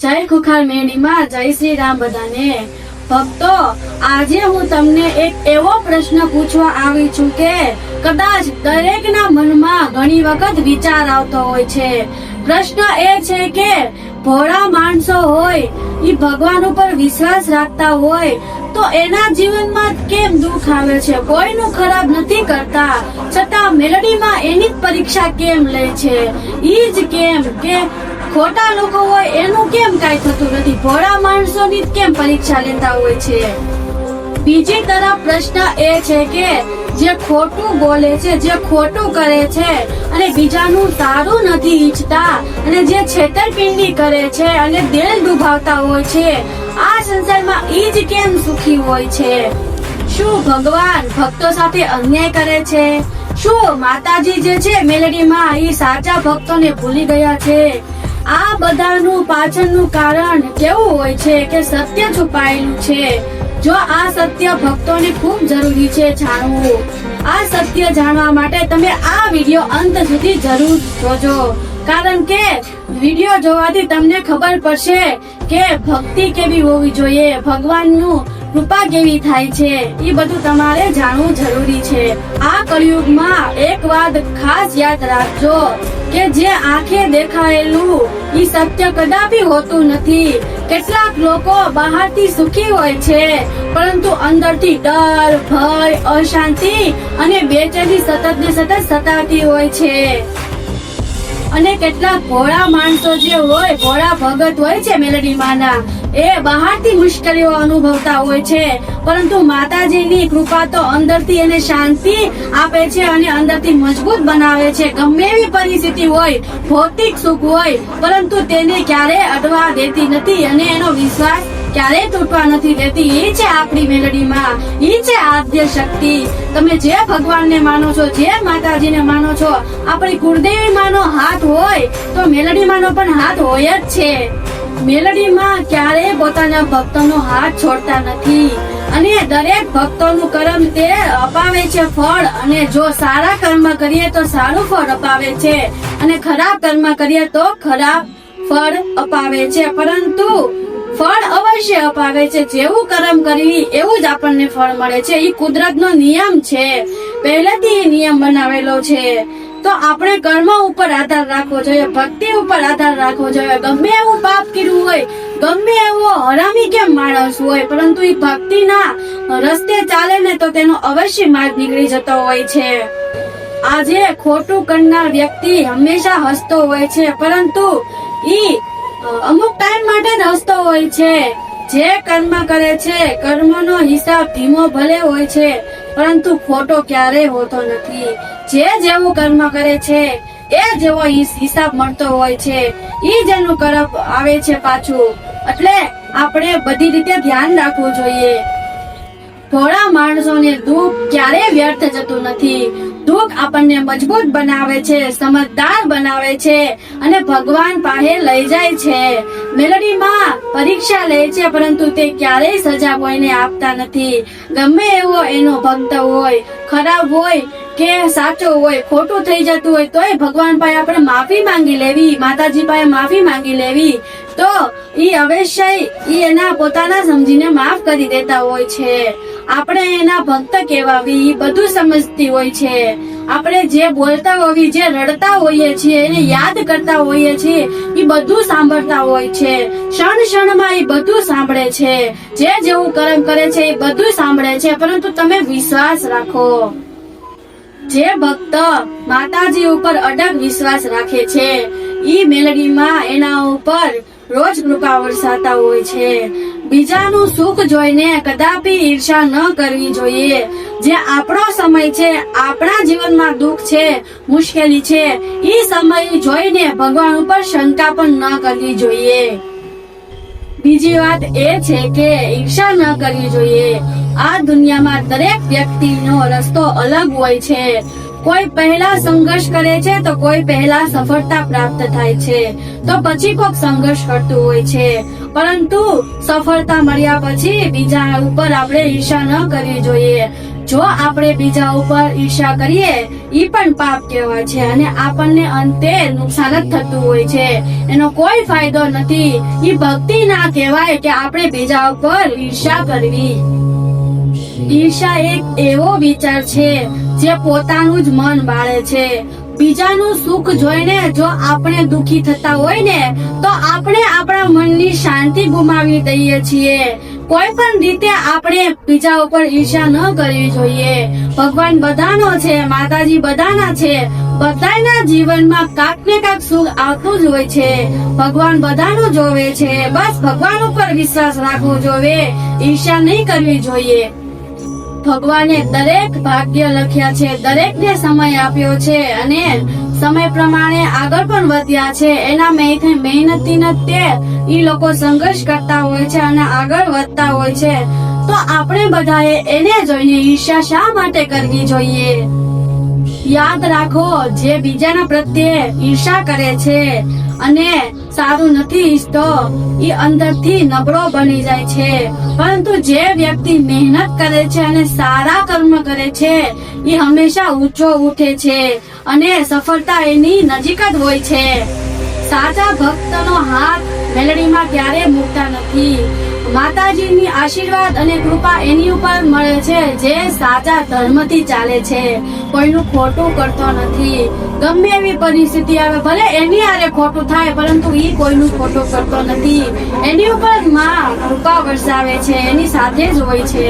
જય ખુખાર મેળીમાં જય શ્રી રામ બધાને ભક્તો। આજે હું તમને એક એવો પ્રશ્ન પૂછવા આવી છું કે કદાચ દરેકના મનમાં ઘણી વખત વિચાર આવતો હોય છે। પ્રશ્ન એ છે કે ભોળા માણસો હોય ઈ ભગવાન ઉપર વિશ્વાસ રાખતા હોય તો એના જીવનમાં કેમ દુઃખ આવે છે? કોઈનું ખરાબ નથી કરતા છતાં મેલડીમાં એની જ પરીક્ષા કેમ લે છે? ઈ જ કેમ કે ખોટા લોકો હોય એનું કેમ કાંઈ થતું નથી, ભોળા માણસોની કેમ પરીક્ષા લેતા હોય છે? બીજી તરફ પ્રશ્ન એ છે કે જે ખોટું બોલે છે, જે ખોટું કરે છે અને બીજાનું સારું નથી ઈચ્છતા અને જે છેતરપિંડી કરે છે અને દિલ દુભાવતા હોય છે, આ સંસારમાં ઈ જ કેમ સુખી હોય છે? શું ભગવાન ભક્તો સાથે અન્યાય કરે છે? શું માતાજી જે છે મેલડીમાં ઈ સાચા ભક્તોને ભૂલી ગયા છે? આ બધાનું પાછળનું કારણ કેવું હોય છે કે સત્ય છુપાયેલું છે। જો આ સત્ય ભક્તોને ખૂબ જરૂરી છે જાણવું। આ સત્ય જાણવા માટે તમે આ વિડિયો અંત સુધી જરૂર જોજો, કારણ કે વિડિયો જોવાથી તમને ખબર પડશે કે ભક્તિ કેવી હોવી જોઈએ, ભગવાનનું કૃપા કેવી થાય છે, એ બધું તમારે જાણવું જરૂરી છે। આ કળિયુગમાં એક વાત ખાસ યાદ રાખજો કે જે આંખે દેખાયેલું ઈ સત્ય કદાપી હોતું નથી। કેટલાક લોકો બહારથી સુખી હોય છે પરંતુ અંદરથી ડર, ભય, અશાંતિ અને બેચેની સતત ને સતત સતાવતી હોય છે। અને કેટલાક ભોળા માણસો જે હોય, ભોળા ભગત હોય છે મેલડી માના, એ બહારથી મુશ્કેલીઓ અનુભવતા હોય છે પરંતુ માતાજીની કૃપા તો અંદરથી એને શાંતિ આપે છે અને અંદરથી મજબૂત બનાવે છે। ગમે એવી પરિસ્થિતિ હોય, ભૌતિક સુખ હોય, પરંતુ તેને ક્યારે અડવા દેતી નથી અને એનો વિશ્વાસ ક્યારે તૂટવા નથી દેતી। એ છે આપણી મેલડીમાં, એ છે આદ્ય શક્તિ। તમે જે ભગવાનને માનો છો, જે માતાજીને માનો છો, આપણી કુળદેવી માનો હાથ હોય તો મેલડી માનો પણ હાથ હોય જ છે। મેલડીમાં ક્યારેય પોતાના ભક્તોનો હાથ છોડતા નથી અને દરેક ભક્તોનું કર્મ તે અપાવે છે ફળ, અને જો સારા કર્મ કરીએ તો સારું ફળ અપાવે છે અને ખરાબ કર્મ કરીએ તો ખરાબ ફળ અપાવે છે, પરંતુ ફળ અવશ્ય અપાવે છે। જેવું કર્મ કરવી એવું જ આપણને ફળ મળે છે, એ કુદરતનો નિયમ છે, પહેલેથી એ નિયમ બનાવેલો છે। તો આપણે કર્મ ઉપર આધાર રાખવો જોઈએ, ભક્તિ ઉપર આધાર રાખવો જોઈએ। ગમે એવું પાપ કર્યું હોય, ગમે એવો હરામી કેમ માણસ હોય, પરંતુ એ ભક્તિના રસ્તે ચાલે ને તો તેનો અવશ્ય માર્ગ નીકળી જતો હોય છે। આજે ખોટું કરનાર વ્યક્તિ હંમેશા હસતો હોય છે, પરંતુ ઈ અમુક ટાઈમ માટે જ હસતો હોય છે। જે કર્મ કરે છે, કર્મનો હિસાબ ધીમો ભલે હોય છે પરંતુ ખોટો ક્યારેય હોતો નથી। જે જેવું કર્મ કરે છે એ જેવો હિસાબ મળતો હોય છે, ઈ જેનું કર્મ આવે છે પાછું, એટલે આપણે બધી રીતે ધ્યાન રાખવું જોઈએ। ભોળા માણસોને દુઃખ ક્યારેય વ્યર્થ જતું નથી। દુઃખ આપણને મજબૂત બનાવે છે, સમજદાર બનાવે છે અને ભગવાન પાસે લઈ જાય છે। મેલડીમાં પરીક્ષા લે છે પરંતુ તે ક્યારેય સજા કોઈને આપતા નથી। ગમે એવો એનો ભક્ત હોય, ખરાબ હોય કે સાચો હોય, ખોટું થઈ જતું હોય તોય ભગવાન પાસે આપણે માફી માંગી લેવી, માતાજી પાસે માફી માંગી લેવી તો ઈ અવશ્ય ઈ એના પોતાના સમજીને માફ કરી દેતા હોય છે। આપણે એના ભક્ત કહેવાવી, ઈ બધું સમજતી હોય છે। આપણે જે બોલતા હોઈએ, જે રડતા હોઈએ છીએ, એને યાદ કરતા હોઈએ છીએ, ઈ બધું સાંભળતા હોય છે। ક્ષણ ક્ષણમાં ઈ બધું સાંભળે છે, જે જેવું કર્મ કરે છે એ બધું સાંભળે છે, પરંતુ તમે વિશ્વાસ રાખો। જે ભક્ત માતાજી ઉપર અડગ વિશ્વાસ રાખે છે, ઈ મેલડીમાં એના ઉપર રોજ કૃપા વરસાતા હોય છે। બીજાનું સુખ જોઈને કદાપી ઈર્ષા ન કરવી જોઈએ। જે આપણો સમય છે, આપણા જીવનમાં દુઃખ છે, મુશ્કેલી છે, ઈ સમય જોઈને ભગવાન ઉપર શંકા પણ ન કરવી જોઈએ। બીજી વાત એ છે કે ઈર્ષા ન કરવી જોઈએ। આ દુનિયામાં દરેક વ્યક્તિનો રસ્તો અલગ હોય છે। કોઈ પહેલા સંઘર્ષ કરે છે તો કોઈ પહેલા સફળતા પ્રાપ્ત થાય છે, તો પછી કોઈક સંઘર્ષ કરતું હોય છે, પરંતુ સફળતા મળ્યા પછી બીજા ઉપર આપણે ઈર્ષા ન કરવી જોઈએ। જો આપણે બીજા ઉપર ઈર્ષા કરીએ ઈ પણ પાપ કહેવાય છે અને આપણને અંતે નુકસાન જ થતું હોય છે, એનો કોઈ ફાયદો નથી. ઈ ભક્તિ ના કહેવાય કે આપણે બીજા ઉપર ઈર્ષા કરવી. ઈર્ષા એક એવો વિચાર છે જે પોતાનું જ મન બાળે છે. બીજાનું સુખ જોઈને જો આપણે દુખી થતા હોય ને તો આપણે આપણા મનની શાંતિ ગુમાવી દઈએ છીએ. કોઈ પણ રીતે આપણે બીજા ઉપર ઈર્ષા ન કરવી જોઈએ. ભગવાન બધાનો છે, માતાજી બધાના છે, બધાના જીવનમાં કાંક ને કાંક સુખ આવતું જ હોય છે. ભગવાન બધાનું જોવે છે. બસ ભગવાન ઉપર વિશ્વાસ રાખવો જોઈએ, ઈર્ષા નહીં કરવી જોઈએ. ભગવાને દરેક ભાગ્ય લખ્યા છે, દરેકને સમય આપ્યો છે અને સમય પ્રમાણે આગળ પણ વધ્યા છે. એના મહેનતથી તે ઈ લોકો સંઘર્ષ કરતા હોય છે અને આગળ વધતા હોય છે. તો આપણે બધાએ એને જોઈને ઈર્ષા શા માટે કરવી જોઈએ? યાદ રાખો, જે બીજાના પ્રત્યે ઈર્ષા કરે છે અને સારું નથી ઈચ્છતો ઈ અંદરથી નબળો બની જાય છે. પરંતુ જે વ્યક્તિ મહેનત કરે છે અને સારા કર્મ કરે છે ઈ હંમેશા ઊંચો ઉઠે છે અને સફળતા એની નજીક જ હોય છે. સાચા ભક્તનો હાથ મેલડીમાં ક્યારે મૂકતા નથી. માતાજીની આશીર્વાદ અને કૃપા એની ઉપર મળે છે જે સાચા ધર્મથી ચાલે છે, કોઈનું ખોટું કરતો નથી. ગમે એવી પરિસ્થિતિ આવે, ભલે એની હારે ખોટું થાય પરંતુ ઈ કોઈનું ખોટું કરતો નથી. એની ઉપર માં કૃપા વરસાવે છે, એની સાથે જ હોય છે.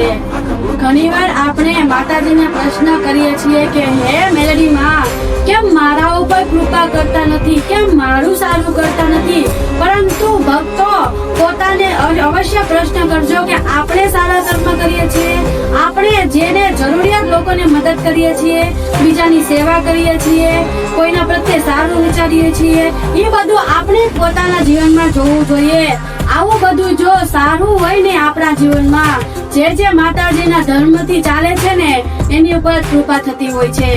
ઘણીવાર આપણે માતાજીને પ્રશ્ન કરીએ છીએ કે હે મેલડી માં, કેમ મારા ઉપર કૃપા કરતા નથી, કેમ મારું સારું કરતા નથી? પરંતુ ભક્તો પોતાને અવશ્ય પ્રશ્ન કરજો કે આપણે સારા કર્મ કરીએ છીએ, આપણે જેને જરૂરિયાત લોકોને મદદ કરીએ છીએ, બીજાની સેવા કરીએ છીએ, કોઈના પ્રત્યે સારું વિચારીએ છીએ, એ બધું આપણે પોતાના જીવનમાં જોવું જોઈએ. આવું બધું જો સારું હોય ને આપણા જીવનમાં, જે માતાજીના ધર્મથી ચાલે છે ને એની ઉપર કૃપા થતી હોય છે.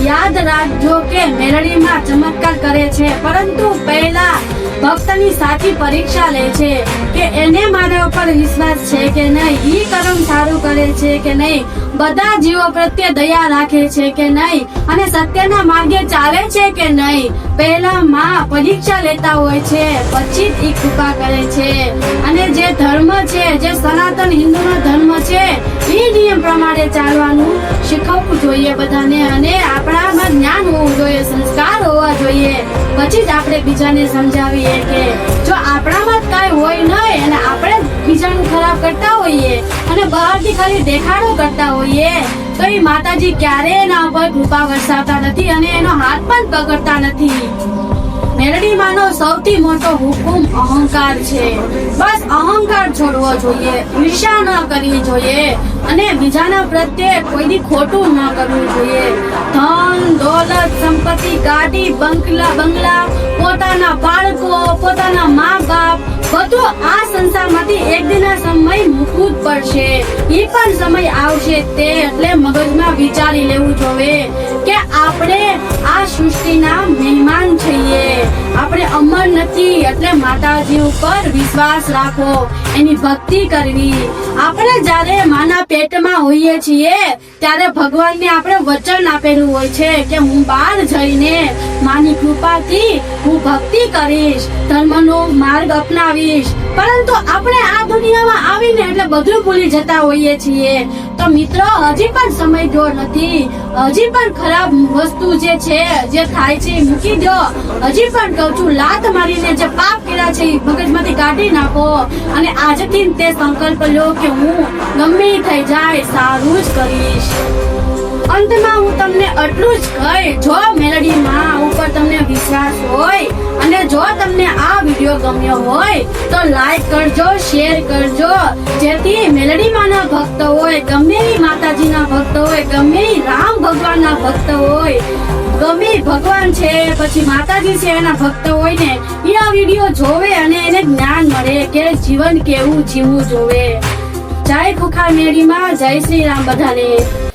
યાદ રાખજો કે મેલડીમાં ચમત્કાર કરે છે પરંતુ પહેલા ભક્તની સાચી પરીક્ષા લે છે કે એને મારા ઉપર વિશ્વાસ છે કે નહીં, ઈ કર્મ સારું કરે છે કે નહીં, બધા જીવો પ્રત્યે દયા રાખે છે કે નહીં અને સત્યના માર્ગે ચાલે છે કે નહીં. પહેલા માં પરીક્ષા લેતા હોય છે, પછી જ ઈ કૃપા કરે છે. અને જે ધર્મ છે, જે સનાતન હિન્દુનો ધર્મ છે, ઈ નિયમ પ્રમાણે ચાલવાનું શીખવવું જોઈએ બધાને અને આપણામાં જ્ઞાન હોવું જોઈએ, સંસ્કાર હોવા જોઈએ. પછી જ આપણે બીજાને સમજાવીએ કે જો આપણામાં જ કાંઈ હોય નહીં અને આપણે બીજાનું ખરાબ કરતા હોઈએ અને બહારથી ખાલી દેખાડો કરતા હોઈએ તો એ માતાજી ક્યારેય એના ઉપર કૃપા વરસાવતા નથી અને એનો હાથ પણ પકડતા નથી. મેલડી માનો સૌથી મોટો હુકુમ અહંકાર છે. બસ અહંકાર છોડવો જોઈએ, ઈર્ષા ન કરવી જોઈએ અને બીજાના પ્રત્યે કોઈની ખોટું ન કરવું જોઈએ. ધન દોલત, સંપત્તિ, ગાડી, બંગલા, પોતાના બાળકો, પોતાના મા બાપ બધું આ સંસારમાંથી એક દિનના સમય મૂકવું જ પડશે. એ પણ સમય આવશે તે એટલે મગજમાં વિચારી લેવું જોઈએ કે આપણે આ સૃષ્ટિના મહેમાન છીએ, આપણે અમર નથી. એટલે માતાજી ઉપર વિશ્વાસ રાખો, એની ભક્તિ કરવી. આપણે જ્યારે માના પેટમાં હોઈએ છીએ ત્યારે ભગવાનને આપણે વચન આપેલું હોય છે કે હું બહાર જઈને માની કૃપાથી હું ભક્તિ કરીશ, ધર્મનો માર્ગ અપનાવીશ. પરંતુ આપણે આ દુનિયામાં આવીને એટલે બધું ભૂલી જતા હોઈએ છીએ. તો મિત્રો, હજી પણ સમય જો નથી, હજી પણ ખરાબ વસ્તુ જે છે, જે થાય છે એ મૂકી દો. હજી પણ કહું છું, લાત મારીને જે પાપ કર્યા છે એ મગજમાંથી કાઢી નાખો અને આજથી તે સંકલ્પ લો કે હું ગમે થઈ જાય સારું જ કરીશ. અંતમાં હું તમને આટલું જ કહી, જો મેલડી માં ઉપર તમને વિશ્વાસ હોય અને જો તમને આ વિડીયો ગમ્યો હોય તો લાઈક કરજો, શેર કરજો, જેથી મેલડી માના ભક્ત હોય, ગમે એ માતાજીના ભક્ત હોય, ગમે એ રામ ભગવાનના ભક્ત હોય, ગમે ભગવાન છે પછી માતાજી છે એના ભક્ત હોય ને એ આ વિડીયો જોવે અને એને જ્ઞાન મળે કે જીવન કેવું જીવવું જોવે. જય ખુખા મેળીમાં, જય શ્રી રામ બધાને.